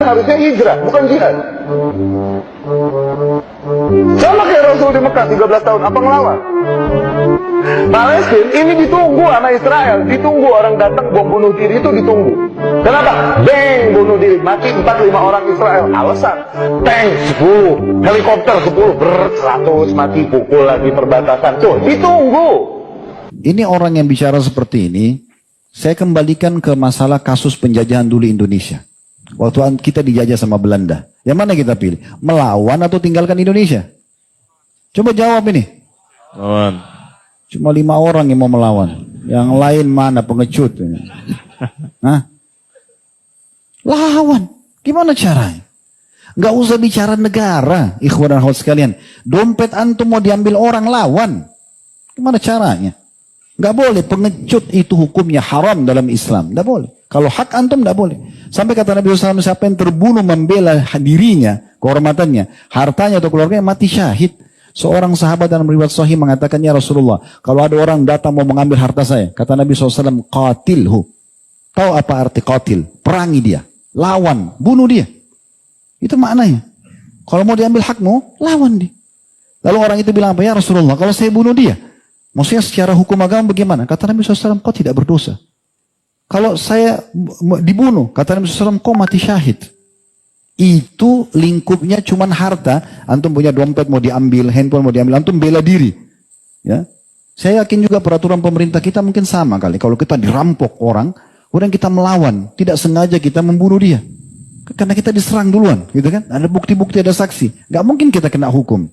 harusnya hijrah, bukan jihad. Sama kayak Rasul di Mekah 13 tahun, apa ngelawan? Palestina ini ditunggu anak Israel, ditunggu orang datang bom bunuh diri itu ditunggu. Kenapa? Bang, bunuh diri, mati 4-5 orang Israel. Alasan, tank 10, helikopter 10, 100 mati, pukul lagi perbatasan. Tuh, ditunggu. Ini orang yang bicara seperti ini, saya kembalikan ke masalah kasus penjajahan dulu Indonesia. Waktu kita dijajah sama Belanda. Yang mana kita pilih? Melawan atau tinggalkan Indonesia? Coba jawab ini. Lawan. Cuma 5 orang yang mau melawan. Yang lain mana pengecut? Hah? Lawan. Gimana caranya? Gak usah bicara negara, ikhwan dan akhwat sekalian. Dompet antum mau diambil orang, lawan. Gimana caranya? Gak boleh, pengecut itu hukumnya haram dalam Islam. Gak boleh. Kalau hak antum gak boleh. Sampai kata Nabi SAW, siapa yang terbunuh membela dirinya, kehormatannya, hartanya atau keluarganya, mati syahid. Seorang sahabat dalam riwayat sahih mengatakan, ya Rasulullah, kalau ada orang datang mau mengambil harta saya, kata Nabi SAW, qatilhu. Tahu apa arti qatil? Perangi dia. Lawan. Bunuh dia. Itu maknanya. Kalau mau diambil hakmu, lawan dia. Lalu orang itu bilang apa? Ya Rasulullah, kalau saya bunuh dia, maksudnya secara hukum agama bagaimana? Kata Nabi SAW, kau tidak berdosa. Kalau saya dibunuh, kata Nabi SAW, kau mati syahid. Itu lingkupnya cuman harta. Antum punya dompet mau diambil, handphone mau diambil, antum bela diri. Ya, saya yakin juga peraturan pemerintah kita mungkin sama kali. Kalau kita dirampok orang, kemudian kita melawan, tidak sengaja kita membunuh dia. Karena kita diserang duluan, gitu kan? Ada bukti-bukti, ada saksi. Gak mungkin kita kena hukum.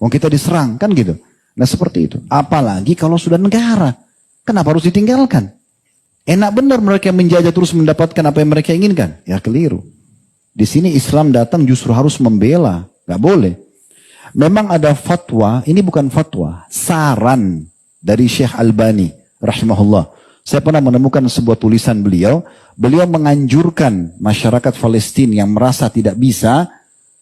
Wong kita diserang, kan gitu. Nah seperti itu. Apalagi kalau sudah negara. Kenapa harus ditinggalkan? Enak benar mereka menjajah terus mendapatkan apa yang mereka inginkan. Ya keliru. Di sini Islam datang justru harus membela. Gak boleh. Memang ada fatwa, ini bukan fatwa, saran dari Syekh Albani rahimahullah. Saya pernah menemukan sebuah tulisan beliau. Beliau menganjurkan masyarakat Palestina yang merasa tidak bisa,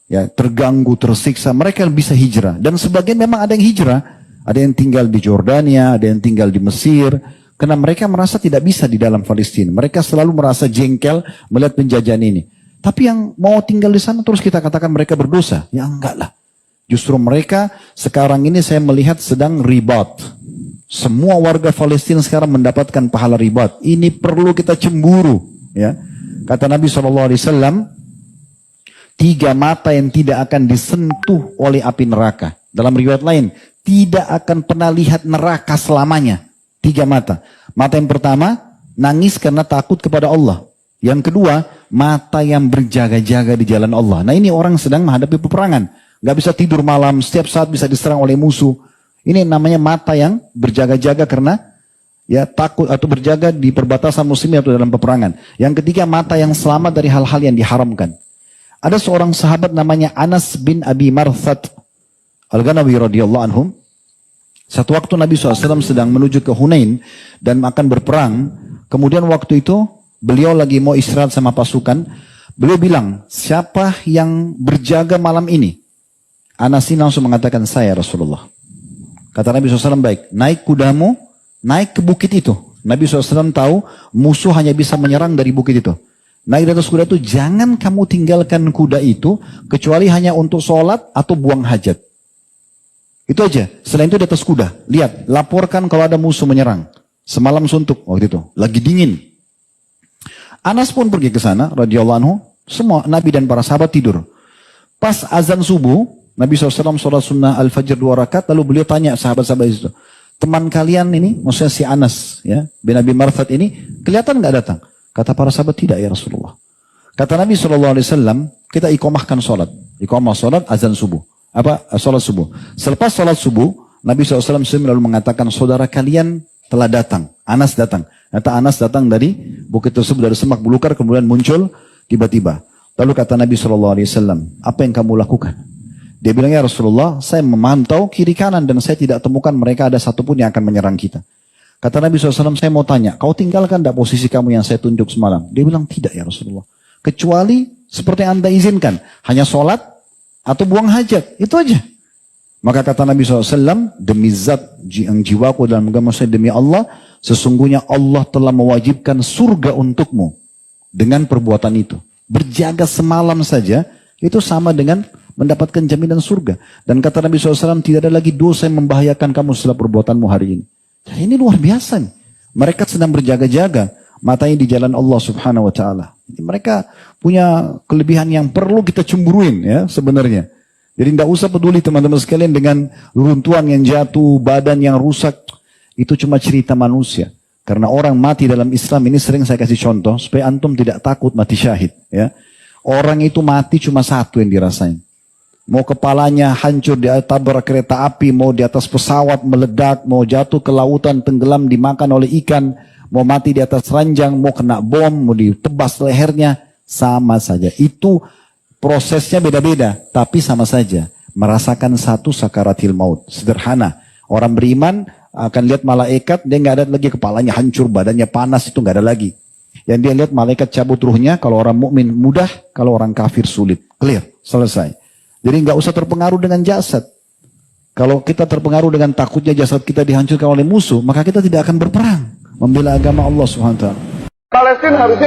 ya terganggu, tersiksa, mereka bisa hijrah. Dan sebagian memang ada yang hijrah. Ada yang tinggal di Jordania, ada yang tinggal di Mesir. Karena mereka merasa tidak bisa di dalam Palestina. Mereka selalu merasa jengkel melihat penjajahan ini. Tapi yang mau tinggal di sana terus kita katakan mereka berdosa. Ya enggak lah. Justru mereka sekarang ini saya melihat sedang ribat. Semua warga Palestina sekarang mendapatkan pahala ribat. Ini perlu kita cemburu. Ya. Kata Nabi SAW, 3 mata yang tidak akan disentuh oleh api neraka. Dalam riwayat lain, tidak akan pernah lihat neraka selamanya. 3 mata. Mata yang pertama, nangis karena takut kepada Allah. Yang kedua, mata yang berjaga-jaga di jalan Allah. Nah ini orang sedang menghadapi peperangan. Gak bisa tidur malam, setiap saat bisa diserang oleh musuh. Ini namanya mata yang berjaga-jaga karena ya takut atau berjaga di perbatasan muslim atau dalam peperangan. Yang ketiga, mata yang selamat dari hal-hal yang diharamkan. Ada seorang sahabat namanya Anas bin Abi Marthat Al-Ghanawi radhiyallahu anhum. Satu waktu Nabi SAW sedang menuju ke Hunain dan akan berperang. Kemudian waktu itu beliau lagi mau istirahat sama pasukan. Beliau bilang, siapa yang berjaga malam ini? Anas ini langsung mengatakan, saya Rasulullah. Kata Nabi SAW, baik, naik kudamu, naik ke bukit itu. Nabi SAW tahu musuh hanya bisa menyerang dari bukit itu. Naik di atas kuda itu, jangan kamu tinggalkan kuda itu, kecuali hanya untuk sholat atau buang hajat. Itu aja. Selain itu di atas kuda. Lihat, laporkan kalau ada musuh menyerang. Semalam suntuk waktu itu. Lagi dingin. Anas pun pergi ke sana, radhiyallahu anhu. Semua Nabi dan para sahabat tidur. Pas azan subuh, Nabi SAW sholat sunnah al-fajr 2 rakaat. Lalu beliau tanya sahabat-sahabat itu. Teman kalian ini, maksudnya si Anas, ya, bin Abi Marthat ini, kelihatan gak datang? Kata para sahabat, tidak ya Rasulullah. Kata Nabi SAW, kita iqamahkan sholat. Iqamah sholat, azan subuh. Sholat subuh. Selepas sholat subuh, Nabi SAW lalu mengatakan, saudara kalian telah datang. Anas datang. Kata Anas datang dari bukit tersebut, dari semak belukar, kemudian muncul tiba-tiba. Lalu kata Nabi SAW, apa yang kamu lakukan? Dia bilang, ya Rasulullah, saya memantau kiri kanan dan saya tidak temukan mereka ada satupun yang akan menyerang kita. Kata Nabi SAW, saya mau tanya, kau tinggalkan tidak posisi kamu yang saya tunjuk semalam? Dia bilang, tidak ya Rasulullah. Kecuali seperti yang anda izinkan, hanya sholat atau buang hajat, itu aja. Maka kata Nabi SAW, demi zat yang jiwaku dalam agama saya, demi Allah, sesungguhnya Allah telah mewajibkan surga untukmu dengan perbuatan itu. Berjaga semalam saja, itu sama dengan mendapatkan jaminan surga. Dan kata Nabi SAW, tidak ada lagi dosa yang membahayakan kamu setelah perbuatanmu hari ini. Ya, ini luar biasa nih. Mereka sedang berjaga-jaga, matanya di jalan Allah Subhanahu Wa Taala. Mereka punya kelebihan yang perlu kita cemburuin ya sebenarnya. Jadi tidak usah peduli teman-teman sekalian dengan runtuhan yang jatuh, badan yang rusak. Itu cuma cerita manusia. Karena orang mati dalam Islam ini sering saya kasih contoh supaya antum tidak takut mati syahid. Ya. Orang itu mati cuma satu yang dirasain. Mau kepalanya hancur di tabrak kereta api, mau di atas pesawat meledak, mau jatuh ke lautan tenggelam dimakan oleh ikan, mau mati di atas ranjang, mau kena bom, mau ditebas lehernya, sama saja. Itu prosesnya beda-beda, tapi sama saja. Merasakan satu sakaratil maut. Sederhana. Orang beriman akan lihat malaikat, dia nggak ada lagi kepalanya hancur, badannya panas, itu nggak ada lagi. Yang dia lihat malaikat cabut ruhnya, kalau orang mukmin mudah, kalau orang kafir sulit. Clear, selesai. Jadi nggak usah terpengaruh dengan jasad. Kalau kita terpengaruh dengan takutnya jasad kita dihancurkan oleh musuh, maka kita tidak akan berperang membela agama Allah Subhanahu wa taala. Palestina harusnya